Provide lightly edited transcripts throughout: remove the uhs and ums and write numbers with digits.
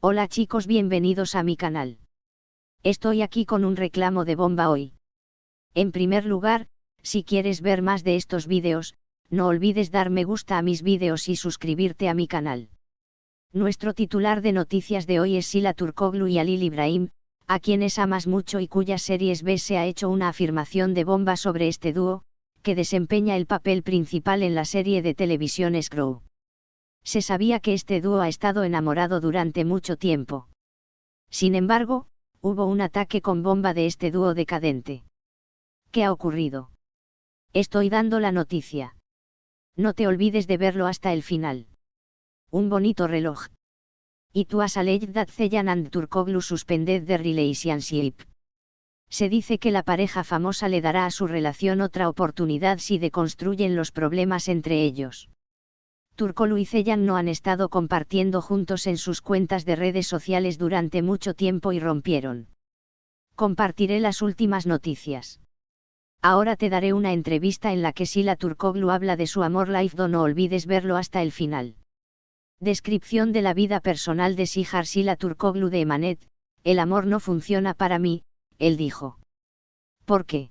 Hola chicos, bienvenidos a mi canal. Estoy aquí con un reclamo de bomba hoy. En primer lugar, si quieres ver más de estos vídeos, no olvides dar me gusta a mis vídeos y suscribirte a mi canal. Nuestro titular de noticias de hoy es Sila Turkoglu y Halil İbrahim, a quienes amas mucho y cuyas series ves. Se ha hecho una afirmación de bomba sobre este dúo, que desempeña el papel principal en la serie de televisión Screw. Se sabía que este dúo ha estado enamorado durante mucho tiempo. Sin embargo, hubo un ataque con bomba de este dúo decadente. ¿Qué ha ocurrido? Estoy dando la noticia. No te olvides de verlo hasta el final. Un bonito reloj. Y tú has alleged that Zeyan and Turkoglu suspended their relationship. Se dice que la pareja famosa le dará a su relación otra oportunidad si deconstruyen los problemas entre ellos. Turkoglu y Zeyan no han estado compartiendo juntos en sus cuentas de redes sociales durante mucho tiempo y rompieron. Compartiré las últimas noticias. Ahora te daré una entrevista en la que Sila Turkoglu habla de su amor life. No olvides verlo hasta el final. Descripción de la vida personal de Sihar Sila Turkoglu de Emanet. El amor no funciona para mí, él dijo. ¿Por qué?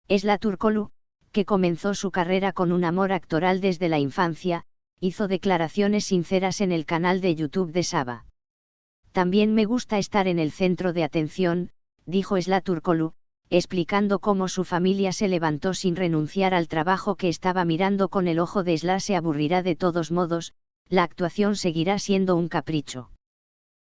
Sila Turkoglu, que comenzó su carrera con un amor actoral desde la infancia, hizo declaraciones sinceras en el canal de YouTube de Saba. También me gusta estar en el centro de atención, dijo Sila Turkoglu, explicando cómo su familia se levantó sin renunciar al trabajo que estaba mirando con el ojo de Sila. Se aburrirá de todos modos, la actuación seguirá siendo un capricho.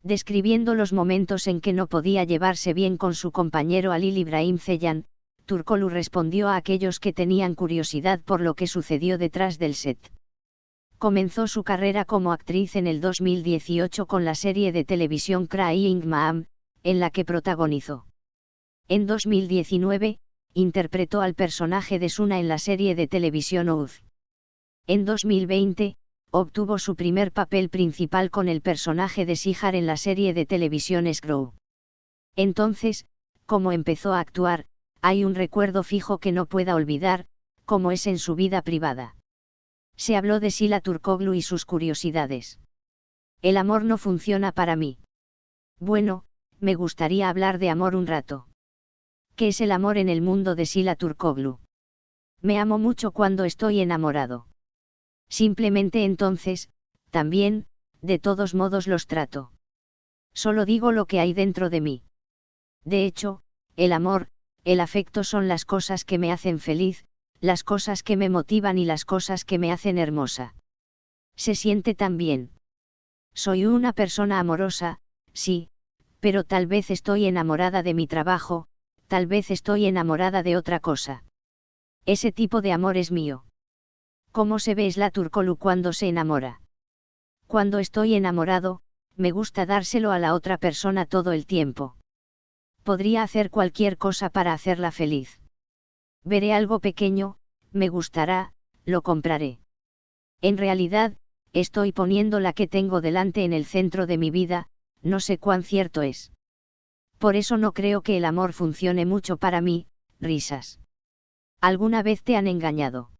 Describiendo los momentos en que no podía llevarse bien con su compañero Halil İbrahim Zeyan, Turkoglu respondió a aquellos que tenían curiosidad por lo que sucedió detrás del set. Comenzó su carrera como actriz en el 2018 con la serie de televisión Crying Mom, en la que protagonizó. En 2019, interpretó al personaje de Suna en la serie de televisión Oath. En 2020, obtuvo su primer papel principal con el personaje de Sihar en la serie de televisión Screw. Entonces, como empezó a actuar, hay un recuerdo fijo que no pueda olvidar, como es en su vida privada. Se habló de Sila Turkoglu y sus curiosidades. El amor no funciona para mí. Bueno, me gustaría hablar de amor un rato. ¿Qué es el amor en el mundo de Sila Turkoglu? Me amo mucho cuando estoy enamorado. Simplemente entonces, también, de todos modos los trato. Solo digo lo que hay dentro de mí. De hecho, el amor, el afecto son las cosas que me hacen feliz, las cosas que me motivan y las cosas que me hacen hermosa. Se siente tan bien. Soy una persona amorosa, sí, pero tal vez estoy enamorada de mi trabajo, tal vez estoy enamorada de otra cosa. Ese tipo de amor es mío. ¿Cómo se ve Sila Turkoglu cuando se enamora? Cuando estoy enamorado, me gusta dárselo a la otra persona todo el tiempo. Podría hacer cualquier cosa para hacerla feliz. Veré algo pequeño, me gustará, lo compraré. En realidad, estoy poniendo la que tengo delante en el centro de mi vida, no sé cuán cierto es. Por eso no creo que el amor funcione mucho para mí, risas. ¿Alguna vez te han engañado?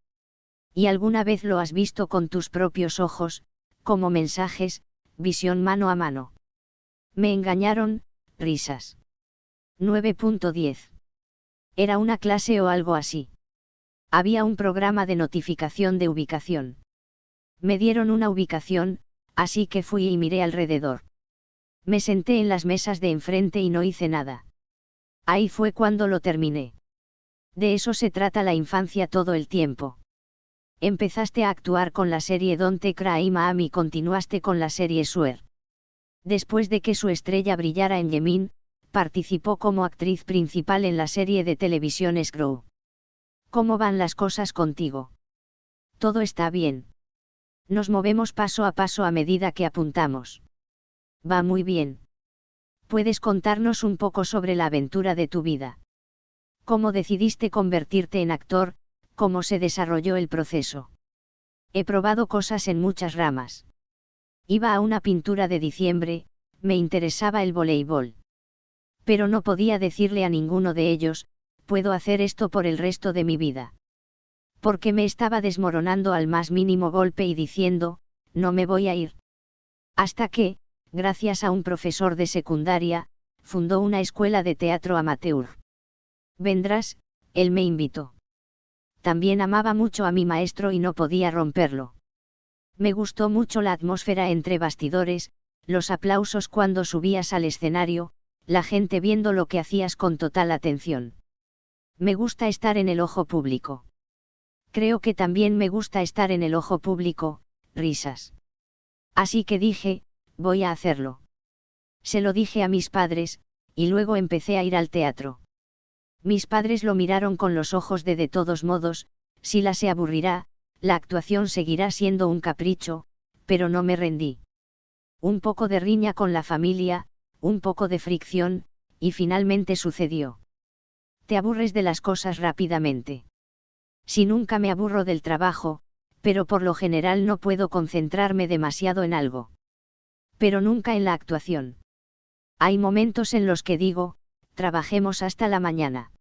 ¿Y alguna vez lo has visto con tus propios ojos, como mensajes, visión mano a mano? Me engañaron, risas. 9.10. Era una clase o algo así. Había un programa de notificación de ubicación. Me dieron una ubicación, así que fui y miré alrededor. Me senté en las mesas de enfrente y no hice nada. Ahí fue cuando lo terminé. De eso se trata la infancia todo el tiempo. Empezaste a actuar con la serie Don't Cry Mom y continuaste con la serie Swear. Después de que su estrella brillara en Yemin, participó como actriz principal en la serie de televisión Screw. ¿Cómo van las cosas contigo? Todo está bien. Nos movemos paso a paso a medida que apuntamos. Va muy bien. ¿Puedes contarnos un poco sobre la aventura de tu vida? ¿Cómo decidiste convertirte en actor? ¿Cómo se desarrolló el proceso? He probado cosas en muchas ramas. Iba a una pintura de diciembre, me interesaba el voleibol. Pero no podía decirle a ninguno de ellos, puedo hacer esto por el resto de mi vida. Porque me estaba desmoronando al más mínimo golpe y diciendo, no me voy a ir. Hasta que, gracias a un profesor de secundaria, fundó una escuela de teatro amateur. ¿Vendrás? Él me invitó. También amaba mucho a mi maestro y no podía romperlo. Me gustó mucho la atmósfera entre bastidores, los aplausos cuando subías al escenario, la gente viendo lo que hacías con total atención. Me gusta estar en el ojo público. Creo que también me gusta estar en el ojo público, risas. Así que dije, voy a hacerlo. Se lo dije a mis padres, y luego empecé a ir al teatro. Mis padres lo miraron con los ojos de todos modos, Sila se aburrirá, la actuación seguirá siendo un capricho, pero no me rendí. Un poco de riña con la familia, un poco de fricción, y finalmente sucedió. Te aburres de las cosas rápidamente. Si nunca me aburro del trabajo, pero por lo general no puedo concentrarme demasiado en algo. Pero nunca en la actuación. Hay momentos en los que digo, trabajemos hasta la mañana.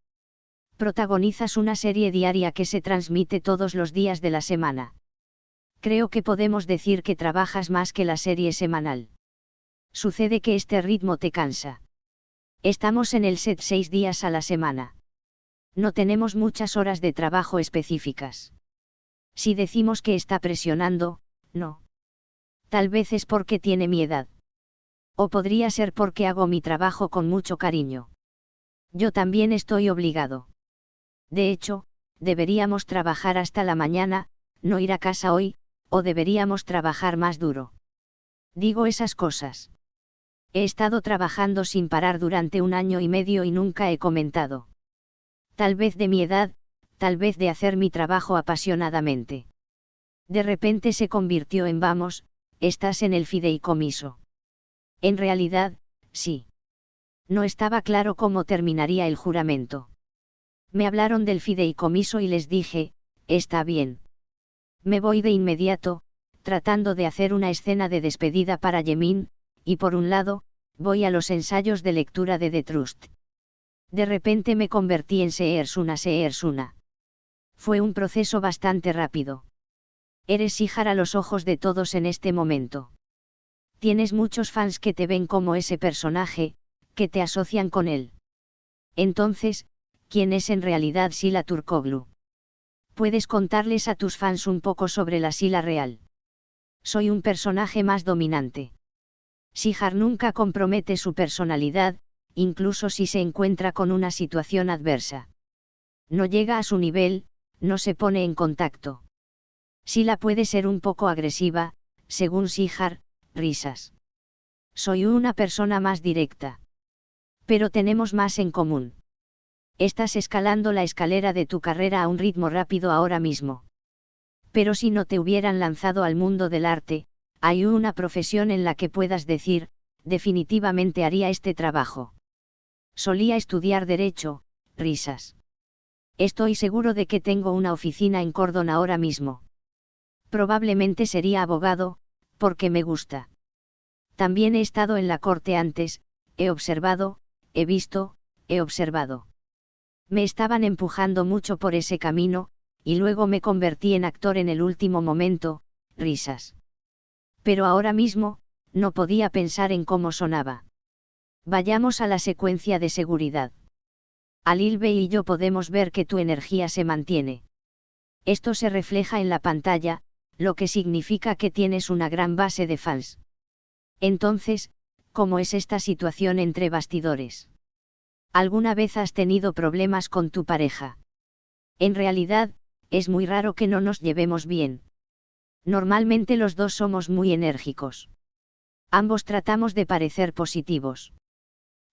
Protagonizas una serie diaria que se transmite todos los días de la semana. Creo que podemos decir que trabajas más que la serie semanal. Sucede que este ritmo te cansa. Estamos en el set 6 días a la semana. No tenemos muchas horas de trabajo específicas. Si decimos que está presionando, no. Tal vez es porque tiene mi edad. O podría ser porque hago mi trabajo con mucho cariño. Yo también estoy obligado. De hecho, deberíamos trabajar hasta la mañana, no ir a casa hoy, o deberíamos trabajar más duro. Digo esas cosas. He estado trabajando sin parar durante 1 año y medio y nunca he comentado. Tal vez de mi edad, tal vez de hacer mi trabajo apasionadamente. De repente se convirtió en vamos, estás en el fideicomiso. En realidad, sí. No estaba claro cómo terminaría el juramento. Me hablaron del fideicomiso y les dije, está bien. Me voy de inmediato, tratando de hacer una escena de despedida para Yemin, y por un lado, voy a los ensayos de lectura de The Trust. De repente me convertí en Seersuna. Fue un proceso bastante rápido. Eres Sihar a los ojos de todos en este momento. Tienes muchos fans que te ven como ese personaje, que te asocian con él. Entonces, ¿quién es en realidad Sila Turkoglu? ¿Puedes contarles a tus fans un poco sobre la Sila real? Soy un personaje más dominante. Sihar nunca compromete su personalidad, incluso si se encuentra con una situación adversa. No llega a su nivel, no se pone en contacto. Sila puede ser un poco agresiva, según Sihar, risas. Soy una persona más directa. Pero tenemos más en común. Estás escalando la escalera de tu carrera a un ritmo rápido ahora mismo. Pero si no te hubieran lanzado al mundo del arte, hay una profesión en la que puedas decir, definitivamente haría este trabajo. Solía estudiar derecho, risas. Estoy seguro de que tengo una oficina en Cordón ahora mismo. Probablemente sería abogado, porque me gusta. También he estado en la corte antes, he observado, he visto, he observado. Me estaban empujando mucho por ese camino, y luego me convertí en actor en el último momento, risas. Pero ahora mismo, no podía pensar en cómo sonaba. Vayamos a la secuencia de seguridad. Alilbe y yo podemos ver que tu energía se mantiene. Esto se refleja en la pantalla, lo que significa que tienes una gran base de fans. Entonces, ¿cómo es esta situación entre bastidores? ¿Alguna vez has tenido problemas con tu pareja? En realidad, es muy raro que no nos llevemos bien. Normalmente los dos somos muy enérgicos. Ambos tratamos de parecer positivos.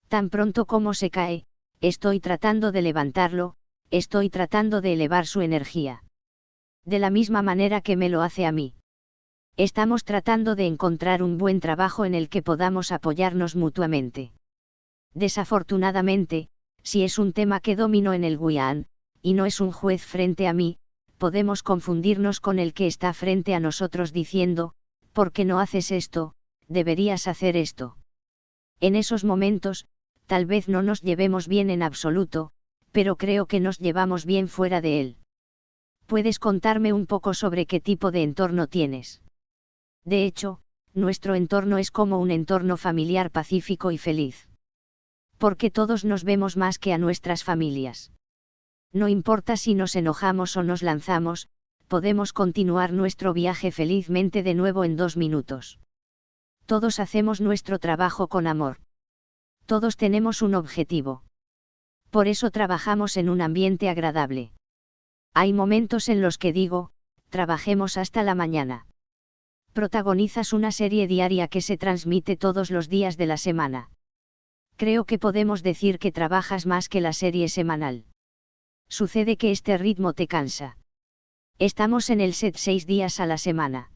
Tan pronto como se cae, estoy tratando de levantarlo, estoy tratando de elevar su energía. De la misma manera que me lo hace a mí. Estamos tratando de encontrar un buen trabajo en el que podamos apoyarnos mutuamente. Desafortunadamente, si es un tema que domino en el Guyán, y no es un juez frente a mí, podemos confundirnos con el que está frente a nosotros diciendo, ¿por qué no haces esto? Deberías hacer esto. En esos momentos, tal vez no nos llevemos bien en absoluto, pero creo que nos llevamos bien fuera de él. ¿Puedes contarme un poco sobre qué tipo de entorno tienes? De hecho, nuestro entorno es como un entorno familiar pacífico y feliz. Porque todos nos vemos más que a nuestras familias. No importa si nos enojamos o nos lanzamos, podemos continuar nuestro viaje felizmente de nuevo en 2 minutos. Todos hacemos nuestro trabajo con amor. Todos tenemos un objetivo. Por eso trabajamos en un ambiente agradable. Hay momentos en los que digo, trabajemos hasta la mañana. Protagonizas una serie diaria que se transmite todos los días de la semana. Creo que podemos decir que trabajas más que la serie semanal. Sucede que este ritmo te cansa. Estamos en el set 6 días a la semana.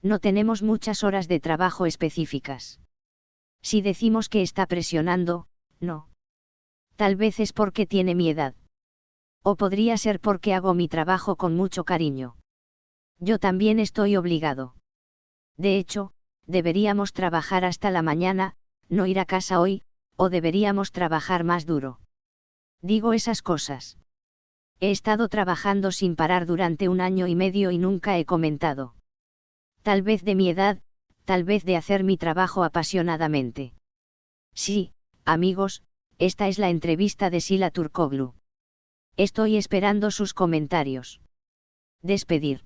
No tenemos muchas horas de trabajo específicas. Si decimos que está presionando, no. Tal vez es porque tiene mi edad. O podría ser porque hago mi trabajo con mucho cariño. Yo también estoy obligado. De hecho, deberíamos trabajar hasta la mañana, no ir a casa hoy, o deberíamos trabajar más duro. Digo esas cosas. He estado trabajando sin parar durante 1 año y medio y nunca he comentado. Tal vez de mi edad, tal vez de hacer mi trabajo apasionadamente. Sí, amigos, esta es la entrevista de Sila Turkoglu. Estoy esperando sus comentarios. Despedir.